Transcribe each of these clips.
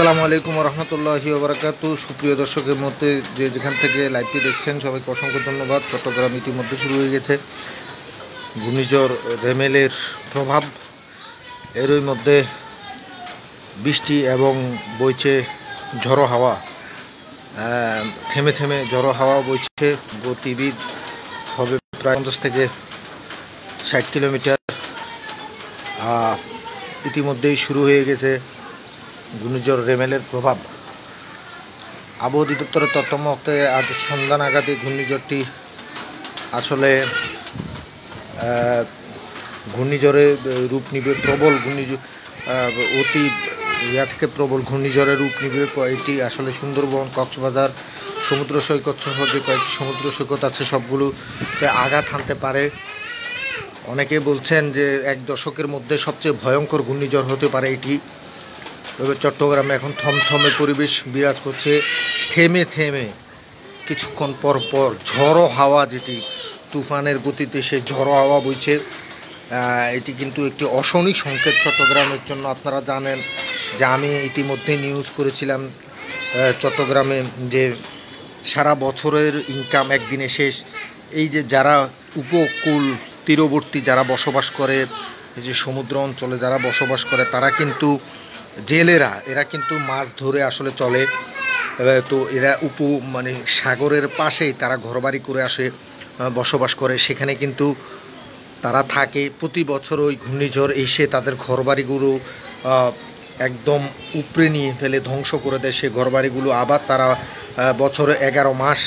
আসসালামু আলাইকুম রহমতুল্লাহি ওবরাকাতু। সুপ্রিয় দর্শকের মধ্যে যেখান থেকে লাইভটি দেখছেন সবাইকে অসংখ্য ধন্যবাদ। চট্টগ্রাম ইতিমধ্যে শুরু হয়ে গেছে ঘূর্ণিঝড় রেমেলের প্রভাব। এরই মধ্যে বৃষ্টি এবং বইছে ঝড়ো হাওয়া, থেমে থেমে ঝড়ো হাওয়া বইছে। গতিবিদ হবে প্রায় 50 থেকে 60 কিলোমিটার। ইতিমধ্যেই শুরু হয়ে গেছে ঘূর্ণিঝড় রেমেলের প্রভাব। আবহাওয়া অধিদপ্তরের তথ্য মতে আজ সন্ধ্যা নাগাদে ঘূর্ণিঝড়টি আসলে ঘূর্ণিঝড়ে রূপ নিবে। প্রবল ঘূর্ণিঝড়, অতি থেকে প্রবল ঘূর্ণিঝড়ের রূপ নিবে। এটি আসলে সুন্দরবন, কক্সবাজার সমুদ্র সৈকত সহ যে কয়েকটি সমুদ্র সৈকত আছে সবগুলোতে আঘাত হানতে পারে। অনেকে বলছেন যে এক দশকের মধ্যে সবচেয়ে ভয়ঙ্কর ঘূর্ণিঝড় হতে পারে এটি। তবে চট্টগ্রামে এখন থমথমে পরিবেশ বিরাজ করছে। থেমে থেমে কিছুক্ষণ পর পর ঝড়ো হাওয়া, যেটি তুফানের গতিতে সে ঝড়ো হাওয়া বইছে। এটি কিন্তু একটি অশনি সংকেত চট্টগ্রামের জন্য। আপনারা জানেন যে আমি ইতিমধ্যে নিউজ করেছিলাম চট্টগ্রামে যে সারা বছরের ইনকাম একদিনে শেষ। এই যে যারা উপকূল তীরবর্তী যারা বসবাস করে, এই যে সমুদ্র অঞ্চলে যারা বসবাস করে, তারা কিন্তু জেলেরা, এরা কিন্তু মাছ ধরে আসলে চলে। তো এরা মানে সাগরের পাশেই তারা ঘরবাড়ি করে আসে, বসবাস করে, সেখানে কিন্তু তারা থাকে। প্রতি বছর ওই ঘূর্ণিঝড় এসে তাদের ঘরবাড়িগুলো একদম উপড়ে নিয়ে ফেলে, ধ্বংস করে দেয় সে ঘরবাড়িগুলো। আবার তারা বছরে 11 মাস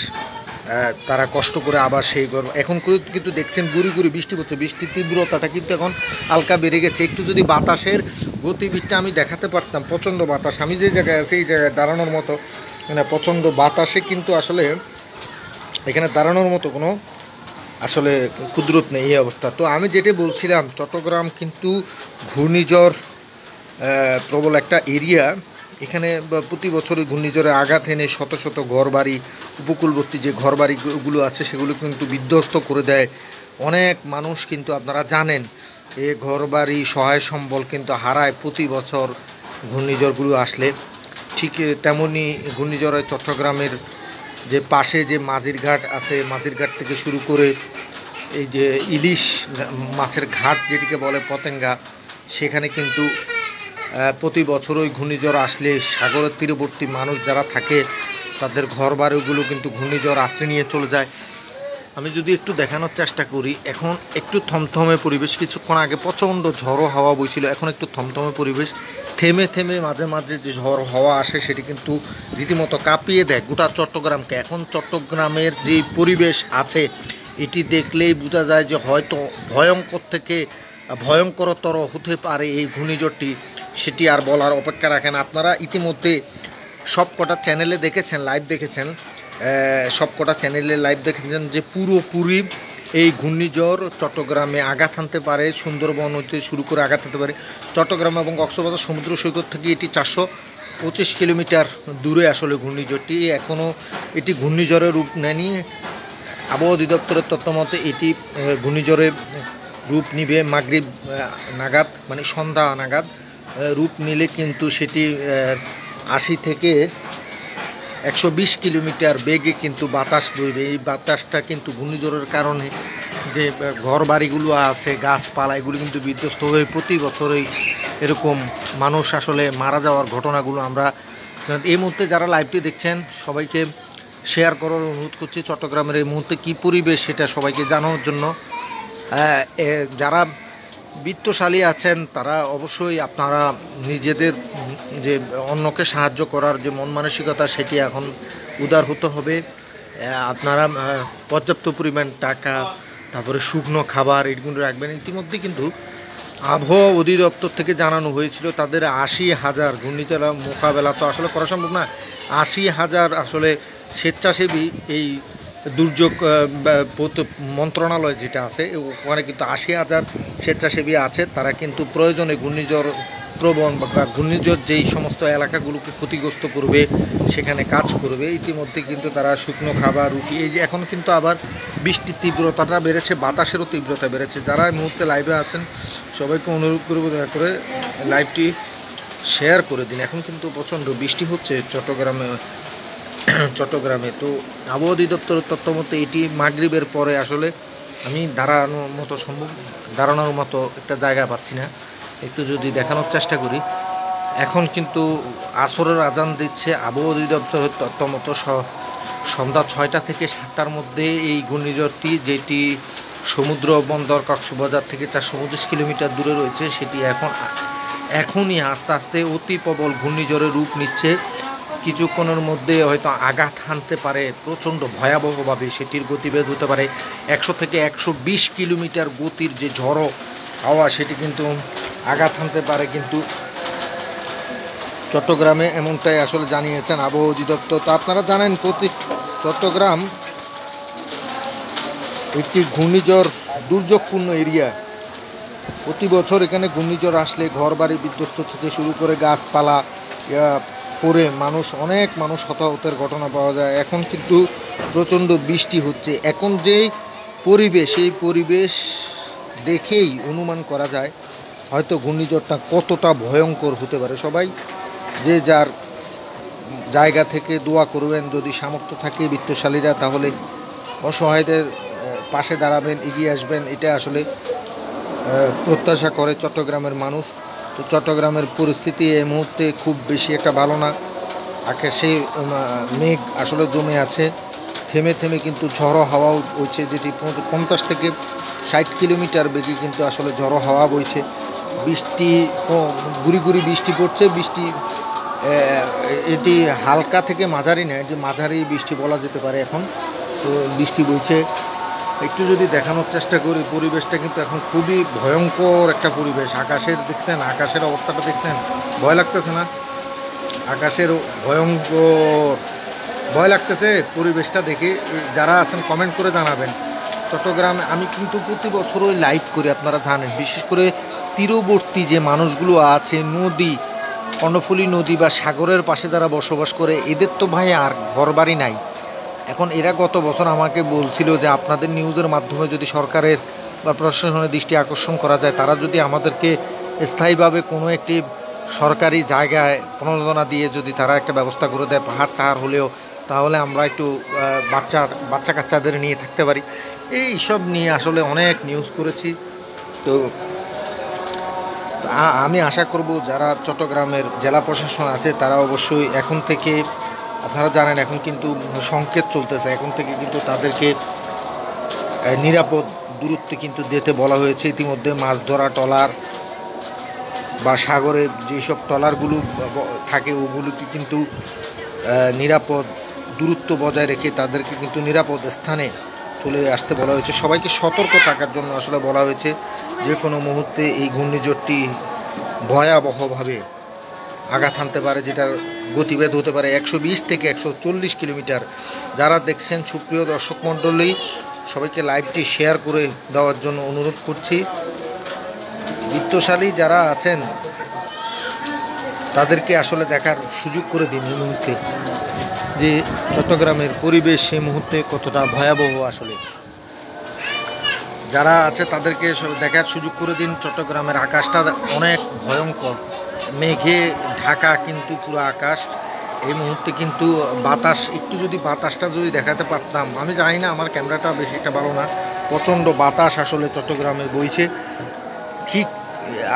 তারা কষ্ট করে আবার সেই ঘর। এখন কিন্তু দেখছেন গুড়ি গুড়ি বৃষ্টি পড়ছে। বৃষ্টির তীব্রতাটা কিন্তু এখন হালকা বেড়ে গেছে। একটু যদি বাতাসের গতিবিদটা আমি দেখাতে পারতাম, প্রচণ্ড বাতাস। আমি যে জায়গায় আছি এই জায়গায় দাঁড়ানোর মতো, মানে প্রচণ্ড বাতাসে কিন্তু আসলে এখানে দাঁড়ানোর মতো কোনো আসলে কুদরত নেই, এই অবস্থা। তো আমি যেটা বলছিলাম, চট্টগ্রাম কিন্তু ঘূর্ণিঝড় প্রবল একটা এরিয়া। এখানে প্রতি বছরই ঘূর্ণিঝড়ে আঘাত এনে শত শত ঘরবাড়ি, উপকূলবর্তী যে ঘরবাড়িগুলো আছে সেগুলো কিন্তু বিধ্বস্ত করে দেয়। অনেক মানুষ কিন্তু আপনারা জানেন এ ঘরবাড়ি সহায় সম্বল কিন্তু হারায় প্রতি বছর ঘূর্ণিঝড়গুলো আসলে। ঠিক তেমনই ঘূর্ণিঝড়ে চট্টগ্রামের যে পাশে যে মাঝিরঘাট আছে, মাঝিরঘাট থেকে শুরু করে এই যে ইলিশ মাছের ঘাট যেটিকে বলে পতেঙ্গা, সেখানে কিন্তু প্রতি বছর ওই ঘূর্ণিঝড় আসলে সাগরের তীরবর্তী মানুষ যারা থাকে তাদের ঘরবাড়িগুলো কিন্তু ঘূর্ণিঝড় আশ্রয় নিয়ে চলে যায়। আমি যদি একটু দেখানোর চেষ্টা করি, এখন একটু থমথমে পরিবেশ। কিছুক্ষণ আগে প্রচণ্ড ঝড়ো হাওয়া বইছিল, এখন একটু থমথমে পরিবেশ। থেমে থেমে মাঝে মাঝে যে ঝড় হাওয়া আসে সেটি কিন্তু রীতিমতো কাঁপিয়ে দেয় গোটা চট্টগ্রামকে। এখন চট্টগ্রামের যে পরিবেশ আছে এটি দেখলেই বোঝা যায় যে হয়তো ভয়ঙ্কর থেকে ভয়ঙ্করতর হতে পারে এই ঘূর্ণিঝড়টি। সেটি আর বলার অপেক্ষা রাখেন। আপনারা ইতিমধ্যে সব কটা চ্যানেলে দেখেছেন, লাইভ দেখেছেন, সব কটা চ্যানেলে লাইভ দেখেছেন যে পুরোপুরি এই ঘূর্ণিঝড় চট্টগ্রামে আঘাত হানতে পারে। সুন্দরবন হতে শুরু করে আঘাত হানতে পারে। চট্টগ্রাম এবং কক্সবাজার সমুদ্র সৈকত থেকে এটি 425 কিলোমিটার দূরে আসলে ঘূর্ণিঝড়টি। এখনও এটি ঘূর্ণিঝড়ের রূপ নেয়নি। আবহাওয়া অধিদপ্তরের তথ্য মতে এটি ঘূর্ণিঝড়ে রূপ নিবে মাগরিব নাগাদ, মানে সন্ধ্যা নাগাদ। রূপ নিলে কিন্তু সেটি 80 থেকে 120 কিলোমিটার বেগে কিন্তু বাতাস বইবে। এই বাতাসটা কিন্তু ঘূর্ণিঝড়ের কারণে যে ঘর বাড়িগুলো আছে, গাছপালা, এগুলো কিন্তু বিধ্বস্ত হয়ে প্রতি বছরই এরকম মানুষ আসলে মারা যাওয়ার ঘটনাগুলো আমরা এই মুহূর্তে যারা লাইভটি দেখছেন সবাইকে শেয়ার করার অনুরোধ করছি। চট্টগ্রামের এই মুহূর্তে কী পরিবেশ সেটা সবাইকে জানানোর জন্য। যারা বিত্তশালী আছেন তারা অবশ্যই আপনারা নিজেদের যে অন্যকে সাহায্য করার যে মন মানসিকতা সেটি এখন উদার হতে হবে। আপনারা পর্যাপ্ত পরিমাণ টাকা, তারপরে শুকনো খাবার এগুলো রাখবেন। ইতিমধ্যে কিন্তু আবহাওয়া অধিদপ্তর থেকে জানানো হয়েছিল তাদের 80,000 ঘূর্ণিঝড় মোকাবেলা তো আসলে করা সম্ভব না। 80,000 আসলে স্বেচ্ছাসেবী এই দুর্যোগ মন্ত্রণালয় যেটা আছে ওখানে কিন্তু 80,000 স্বেচ্ছাসেবী আছে। তারা কিন্তু প্রয়োজনে ঘূর্ণিঝড় প্রবণ বা ঘূর্ণিঝড় যেই সমস্ত এলাকাগুলোকে ক্ষতিগ্রস্ত করবে সেখানে কাজ করবে। ইতিমধ্যে কিন্তু তারা শুকনো খাবার, রুটি, এই যে এখন কিন্তু আবার বৃষ্টির তীব্রতাটা বেড়েছে, বাতাসেরও তীব্রতা বেড়েছে। যারা এই মুহূর্তে লাইভে আছেন সবাইকে অনুরোধ করব দয়া করে লাইভটি শেয়ার করে দিন। এখন কিন্তু প্রচণ্ড বৃষ্টি হচ্ছে চট্টগ্রামে। তো আবহাওয়া অধিদপ্তরের তথ্য মতো এটি মাগরিবের পরে আসলে আমি দাঁড়ানোর মতো একটা জায়গা পাচ্ছি না। একটু যদি দেখানোর চেষ্টা করি, এখন কিন্তু আসরের আজান দিচ্ছে। আবহাওয়া অধিদপ্তরের তথ্য মতো সন্ধ্যা 6টা থেকে 7টার মধ্যে এই ঘূর্ণিঝড়টি, যেটি সমুদ্র বন্দর কক্সবাজার থেকে 425 কিলোমিটার দূরে রয়েছে, সেটি এখনই আস্তে আস্তে অতি প্রবল ঘূর্ণিঝড়ের রূপ নিচ্ছে। কিছুক্ষণের মধ্যে হয়তো আঘাত হানতে পারে প্রচণ্ড ভয়াবহভাবে। সেটির গতিবেগ হতে পারে 100 থেকে 120 কিলোমিটার গতির যে ঝড়ো হাওয়া, সেটি কিন্তু আঘাত হানতে পারে কিন্তু চট্টগ্রামে, এমনটাই আসলে জানিয়েছেন আবহাওয়া অধিদপ্তর। তো আপনারা জানেন চট্টগ্রাম একটি ঘূর্ণিঝড় দুর্যোগপূর্ণ এরিয়া। প্রতি বছর এখানে ঘূর্ণিঝড় আসলে ঘরবাড়ি বিধ্বস্ত থেকে শুরু করে গাছপালা পড়ে অনেক মানুষ হতাহতের ঘটনা পাওয়া যায়। এখন কিন্তু প্রচণ্ড বৃষ্টি হচ্ছে। এখন যেই পরিবেশ, এই পরিবেশ দেখেই অনুমান করা যায় হয়তো ঘূর্ণিঝড়টা কতটা ভয়ঙ্কর হতে পারে। সবাই যে যার জায়গা থেকে দোয়া করবেন, যদি সামর্থ্য থাকে বিত্তশালীরা, তাহলে অসহায়দের পাশে দাঁড়াবেন, এগিয়ে আসবেন, এটা আসলে প্রত্যাশা করে চট্টগ্রামের মানুষ। তো চট্টগ্রামের পরিস্থিতি এই মুহূর্তে খুব বেশি একটা ভালো না। আকাশে মেঘ আসলে জমে আছে, থেমে থেমে কিন্তু ঝড়ো হাওয়াও বইছে, যেটি 50 থেকে 60 কিলোমিটার বেগে কিন্তু আসলে ঝড়ো হাওয়া বইছে। বৃষ্টি গুড়ি গুড়ি বৃষ্টি পড়ছে। বৃষ্টি এটি হালকা থেকে মাঝারি না, এটি মাঝারি বৃষ্টি বলা যেতে পারে এখন। তো বৃষ্টি বইছে। একটু যদি দেখানোর চেষ্টা করি, পরিবেশটা কিন্তু এখন খুবই ভয়ঙ্কর একটা পরিবেশ। আকাশের অবস্থাটা দেখছেন, ভয় লাগতেছে না? আকাশের ভয় লাগতেছে পরিবেশটা দেখে। যারা আছেন কমেন্ট করে জানাবেন। চট্টগ্রামে আমি কিন্তু প্রতি বছরই লাইভ করি, আপনারা জানেন। বিশেষ করে তীরবর্তী যে মানুষগুলো আছে, কর্ণফুলী নদী বা সাগরের পাশে যারা বসবাস করে, এদের তো ভাই আর ঘরবাড়ি নাই। এখন এরা গত বছর আমাকে বলছিল যে আপনাদের নিউজের মাধ্যমে যদি সরকারের বা প্রশাসনের দৃষ্টি আকর্ষণ করা যায়, তারা যদি আমাদেরকে স্থায়ীভাবে কোনো একটি সরকারি জায়গায় প্রণোদনা দিয়ে যদি তারা একটা ব্যবস্থা করে দেয়, পাহাড় হলেও, তাহলে আমরা একটু বাচ্চা কাচ্চাদের নিয়ে থাকতে পারি। এই সব নিয়ে আসলে অনেক নিউজ করেছি। তো আমি আশা করব যারা চট্টগ্রামের জেলা প্রশাসন আছে, তারা অবশ্যই এখন থেকে, আপনারা জানেন এখন কিন্তু সংকেত চলতেছে, এখন থেকে কিন্তু তাদেরকে নিরাপদ দূরত্বে কিন্তু যেতে বলা হয়েছে। ইতিমধ্যে মাছ ধরা ট্রলার বা সাগরে যেসব ট্রলারগুলো থাকে, ওগুলোকে কিন্তু নিরাপদ দূরত্ব বজায় রেখে তাদেরকে কিন্তু নিরাপদ স্থানে চলে আসতে বলা হয়েছে। সবাইকে সতর্ক থাকার জন্য আসলে বলা হয়েছে। যে কোনো মুহূর্তে এই ঘূর্ণিঝড়টি ভয়াবহভাবে আঘাত হানতে পারে, যেটার গতিবেগ হতে পারে 120 থেকে 140 কিলোমিটার। যারা দেখছেন, সুপ্রিয় দর্শক মণ্ডলী, সবাইকে লাইভটি শেয়ার করে দেওয়ার জন্য অনুরোধ করছি। বিত্তশালী যারা আছেন তাদেরকে আসলে দেখার সুযোগ করে দিন এই মুহূর্তে, যে চট্টগ্রামের পরিবেশ সেই মুহূর্তে কতটা ভয়াবহ। আসলে যারা আছে তাদেরকে দেখার সুযোগ করে দিন। চট্টগ্রামের আকাশটা অনেক ভয়ঙ্কর, মেঘে ঢাকা কিন্তু পুরো আকাশ। এই মুহূর্তে কিন্তু বাতাসটা যদি দেখাতে পারতাম। আমি জানি না, আমার ক্যামেরাটা বেশি একটা ভালো না। প্রচণ্ড বাতাস আসলে চট্টগ্রামে বইছে। ঠিক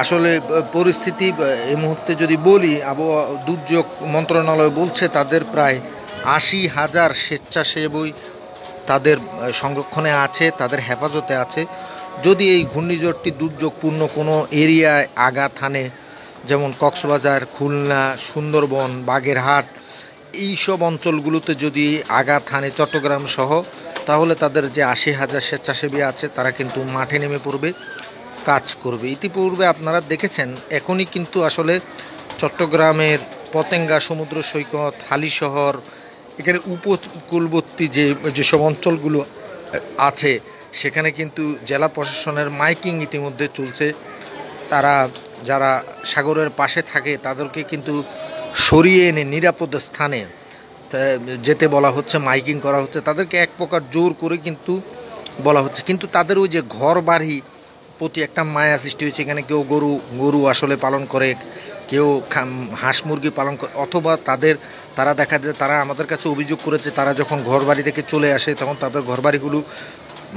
আসলে পরিস্থিতি এই মুহূর্তে যদি বলি, আবহাওয়া দুর্যোগ মন্ত্রণালয় বলছে তাদের প্রায় 80,000 স্বেচ্ছাসেবী তাদের সংরক্ষণে আছে, তাদের হেফাজতে আছে। যদি এই ঘূর্ণিঝড়টি দুর্যোগপূর্ণ কোনো এরিয়ায় আঘাত হানে, যেমন কক্সবাজার, খুলনা, সুন্দরবন, বাগেরহাট, এইসব অঞ্চলগুলোতে যদি আঘাত হানে চট্টগ্রাম সহ, তাহলে তাদের যে 80,000 স্বেচ্ছাসেবী আছে তারা কিন্তু মাঠে নেমে পড়বে, কাজ করবে। ইতিপূর্বে আপনারা দেখেছেন, এখনই কিন্তু আসলে চট্টগ্রামের পতেঙ্গা সমুদ্র সৈকত, হালিশহর, এখানে উপকূলবর্তী যেসব অঞ্চলগুলো আছে, সেখানে কিন্তু জেলা প্রশাসনের মাইকিং ইতিমধ্যে চলছে। তারা যারা সাগরের পাশে থাকে তাদেরকে কিন্তু সরিয়ে এনে নিরাপদ স্থানে যেতে বলা হচ্ছে, মাইকিং করা হচ্ছে। তাদেরকে এক প্রকার জোর করে কিন্তু বলা হচ্ছে। কিন্তু তাদের ওই যে ঘর বাড়ি প্রতি একটা মায়া সৃষ্টি হয়েছে। এখানে কেউ গরু গরু আসলে পালন করে, কেউ হাঁস মুরগি পালন করে, অথবা তারা দেখা যায় তারা আমাদের কাছে অভিযোগ করেছে তারা যখন ঘর বাড়ি থেকে চলে আসে তখন তাদের ঘর বাড়িগুলো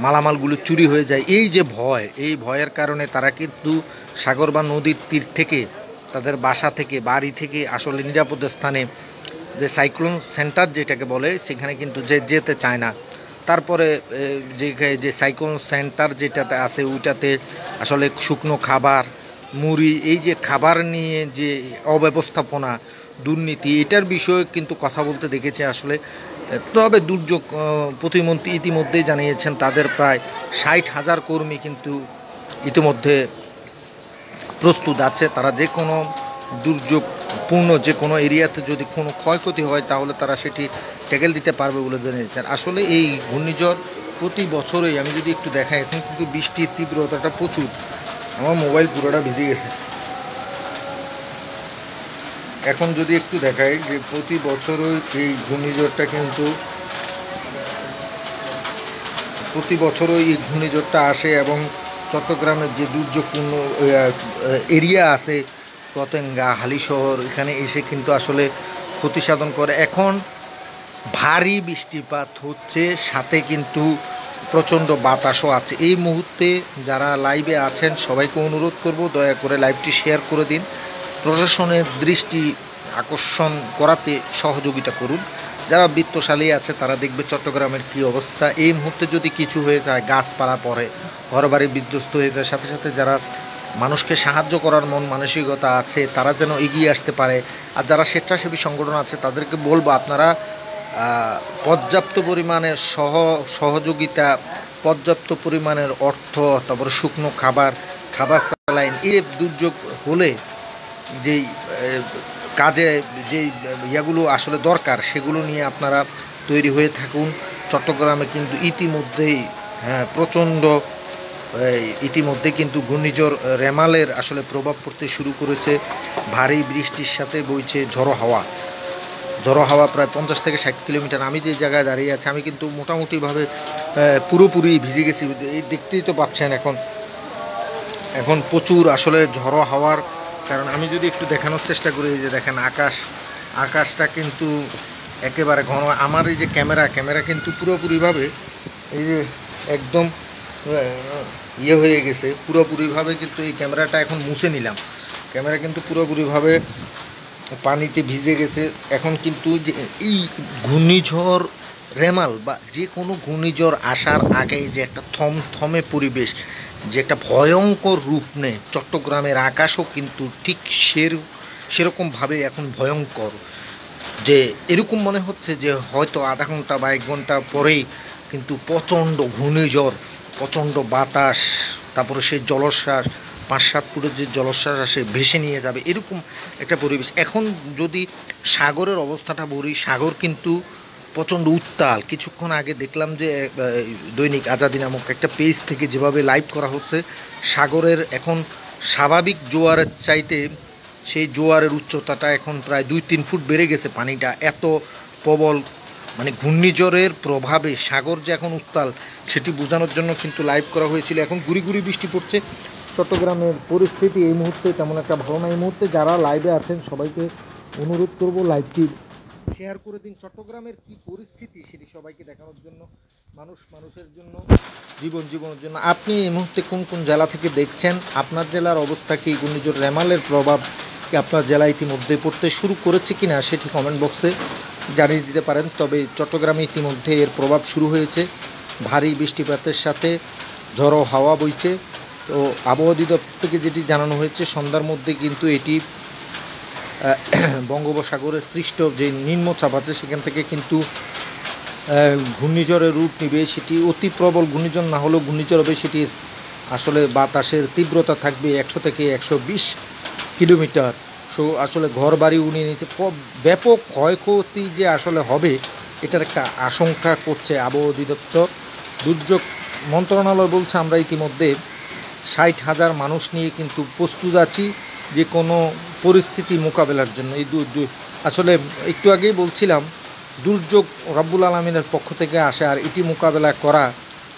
মালামালগুলো চুরি হয়ে যায়। এই যে ভয়, এই ভয়ের কারণে তারা কিন্তু সাগর বা নদীর তীর থেকে তাদের বাসা থেকে বাড়ি থেকে আসলে নিরাপদ স্থানে যে সাইক্লোন সেন্টার যেটাকে বলে সেখানে কিন্তু যেতে চায় না। তারপরে যে সাইক্লোন সেন্টার যেটাতে আছে ওইটাতে আসলে শুকনো খাবার, মুড়ি, এই যে খাবার নিয়ে যে অব্যবস্থাপনা, দুর্নীতি, এটার বিষয়ে কিন্তু কথা বলতে দেখেছি আসলে। তবে দুর্যোগ প্রতিমন্ত্রী ইতিমধ্যেই জানিয়েছেন তাদের প্রায় 60,000 কর্মী কিন্তু ইতিমধ্যে প্রস্তুত আছে। তারা যে কোনো দুর্যোগপূর্ণ যে কোনো এরিয়াতে যদি কোনো ক্ষয়ক্ষতি হয় তাহলে তারা সেটি ট্যাকেল দিতে পারবে বলে জানিয়েছেন। আসলে এই ঘূর্ণিঝড় প্রতি বছরই, আমি যদি একটু দেখাই, এখন কিন্তু বৃষ্টির তীব্রতাটা প্রচুর, আমার মোবাইল পুরোটা ভিজে গেছে। এখন যদি একটু দেখাই যে প্রতি বছরই এই ঘূর্ণিঝড়টা কিন্তু প্রতি বছরই এই ঘূর্ণিঝড়টা আসে এবং চট্টগ্রামের যে দুর্যোগপূর্ণ এরিয়া আছে, পতেঙ্গা, হালিশহর, এখানে এসে কিন্তু আসলে ক্ষতি সাধন করে। এখন ভারী বৃষ্টিপাত হচ্ছে, সাথে কিন্তু প্রচণ্ড বাতাসও আছে। এই মুহূর্তে যারা লাইভে আছেন সবাইকে অনুরোধ করব দয়া করে লাইভটি শেয়ার করে দিন, প্রশাসনের দৃষ্টি আকর্ষণ করাতে সহযোগিতা করুন। যারা বিত্তশালী আছে তারা দেখবে চট্টগ্রামের কী অবস্থা। এই মুহূর্তে যদি কিছু হয়ে যায়, গাছপালা পড়ে, ঘরবাড়ি বিধ্বস্ত হয়ে যায়, সাথে সাথে যারা মানুষকে সাহায্য করার মন মানসিকতা আছে তারা যেন এগিয়ে আসতে পারে। আর যারা স্বেচ্ছাসেবী সংগঠন আছে তাদেরকে বলবো আপনারা পর্যাপ্ত পরিমাণের সহযোগিতা, পর্যাপ্ত পরিমাণের অর্থ, তারপর শুকনো খাবার স্যালাইন, এই দুর্যোগ হলে যেই কাজে যেই ইয়াগুলো আসলে দরকার সেগুলো নিয়ে আপনারা তৈরি হয়ে থাকুন। চট্টগ্রামে কিন্তু ইতিমধ্যে কিন্তু ঘূর্ণিঝড় রেমালের আসলে প্রভাব পড়তে শুরু করেছে। ভারী বৃষ্টির সাথে বইছে ঝড়ো হাওয়া প্রায় 50 থেকে 60 কিলোমিটার। আমি যে জায়গায় দাঁড়িয়ে আছি আমি কিন্তু মোটামুটিভাবে পুরোপুরি ভিজে গেছি, এই দেখতেই তো পাচ্ছেন। এখন প্রচুর আসলে ঝড়ো হাওয়ার কারণ আমি যদি একটু দেখানোর চেষ্টা করি, যে দেখেন আকাশটা কিন্তু একেবারে ঘন। আমার এই যে ক্যামেরা কিন্তু পুরোপুরিভাবে এই যে একদম হয়ে গেছে পুরোপুরিভাবে, কিন্তু এই ক্যামেরাটা এখন মুছে নিলাম। ক্যামেরা কিন্তু পুরোপুরিভাবে পানিতে ভিজে গেছে। এখন কিন্তু যে এই ঘূর্ণিঝড় রেমাল বা যে কোনো ঘূর্ণিঝড় আসার আগে যে একটা থমথমে পরিবেশ, যে একটা ভয়ঙ্কর রূপ নেয়, চট্টগ্রামের আকাশও কিন্তু ঠিক সেরকমভাবে এখন ভয়ঙ্কর। যে এরকম মনে হচ্ছে যে হয়তো আধা ঘন্টা বা 1 ঘন্টা পরেই কিন্তু প্রচণ্ড ঘূর্ণিঝড়, প্রচণ্ড বাতাস, তারপরে সেই জলোচ্ছ্বাস, 5-7 ফুটের যে জলোচ্ছ্বাস আসে ভেসে নিয়ে যাবে, এরকম একটা পরিবেশ। এখন যদি সাগরের অবস্থাটা বলি, সাগর কিন্তু প্রচণ্ড উত্তাল। কিছুক্ষণ আগে দেখলাম যে দৈনিক আজাদি নামক একটা পেজ থেকে যেভাবে লাইভ করা হচ্ছে, সাগরের এখন স্বাভাবিক জোয়ারের চাইতে সেই জোয়ারের উচ্চতাটা এখন প্রায় 2-3 ফুট বেড়ে গেছে। পানিটা এত প্রবল, মানে ঘূর্ণিঝড়ের প্রভাবে সাগর যে এখন উত্তাল সেটি বোঝানোর জন্য কিন্তু লাইভ করা হয়েছিল। এখন গুড়ি বৃষ্টি পড়ছে। চট্টগ্রামের পরিস্থিতি এই মুহূর্তে তেমন একটা ভালো না। এই মুহূর্তে যারা লাইভে আছেন সবাইকে অনুরোধ করব লাইভটি শেয়ার করে দিন। চট্টগ্রামের কি পরিস্থিতি সেটি সবাইকে দেখানোর জন্য, মানুষের জন্য, জীবনের জন্য। আপনি এই মুহূর্তে কোন জেলা থেকে দেখছেন? আপনার জেলার অবস্থা কি? ঘূর্ণিঝড় রেমালের প্রভাব কি আপনার জেলায় ইতিমধ্যে পড়তে শুরু করেছে কিনা সেটি কমেন্ট বক্সে জানিয়ে দিতে পারেন। তবে চট্টগ্রামে ইতিমধ্যে এর প্রভাব শুরু হয়েছে। ভারী বৃষ্টিপাতের সাথে ঝড়ো হাওয়া বইছে। তো আবহাওয়া অধিদপ্তর থেকে যেটি জানানো হয়েছে, সন্ধ্যার মধ্যে কিন্তু এটি বঙ্গোপসাগরের সৃষ্ট যে নিম্নচাপ আছে সেখান থেকে কিন্তু ঘূর্ণিঝড়ের রূপ নিবে। সেটি অতি প্রবল ঘূর্ণিঝড় না হলেও ঘূর্ণিঝড় হবে। সেটির আসলে বাতাসের তীব্রতা থাকবে 100 থেকে 120 কিলোমিটার। সো আসলে ঘর বাড়ি উড়িয়ে নিতে ব্যাপক ক্ষয়ক্ষতি যে আসলে হবে এটার একটা আশঙ্কা করছে আবহাওয়া অধিদপ্তর। দুর্যোগ মন্ত্রণালয় বলছে আমরা ইতিমধ্যে 60,000 মানুষ নিয়ে কিন্তু প্রস্তুত আছি যে কোনো পরিস্থিতি মোকাবেলার জন্য। এই আসলে একটু আগেই বলছিলাম দুর্যোগ রব্বুল আলামিনের পক্ষ থেকে আসে, আর এটি মোকাবেলা করা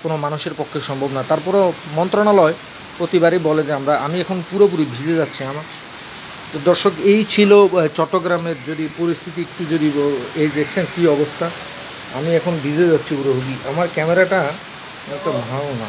কোনো মানুষের পক্ষে সম্ভব না। তারপরেও মন্ত্রণালয় প্রতিবারই বলে যে আমি এখন পুরোপুরি ভিজে যাচ্ছি আমার। তো দর্শক, এই ছিল চট্টগ্রামের যদি পরিস্থিতি একটু যদি এই দেখছেন কী অবস্থা, আমি এখন ভিজে যাচ্ছি পুরো। আমার ক্যামেরাটা একটা ভালো না।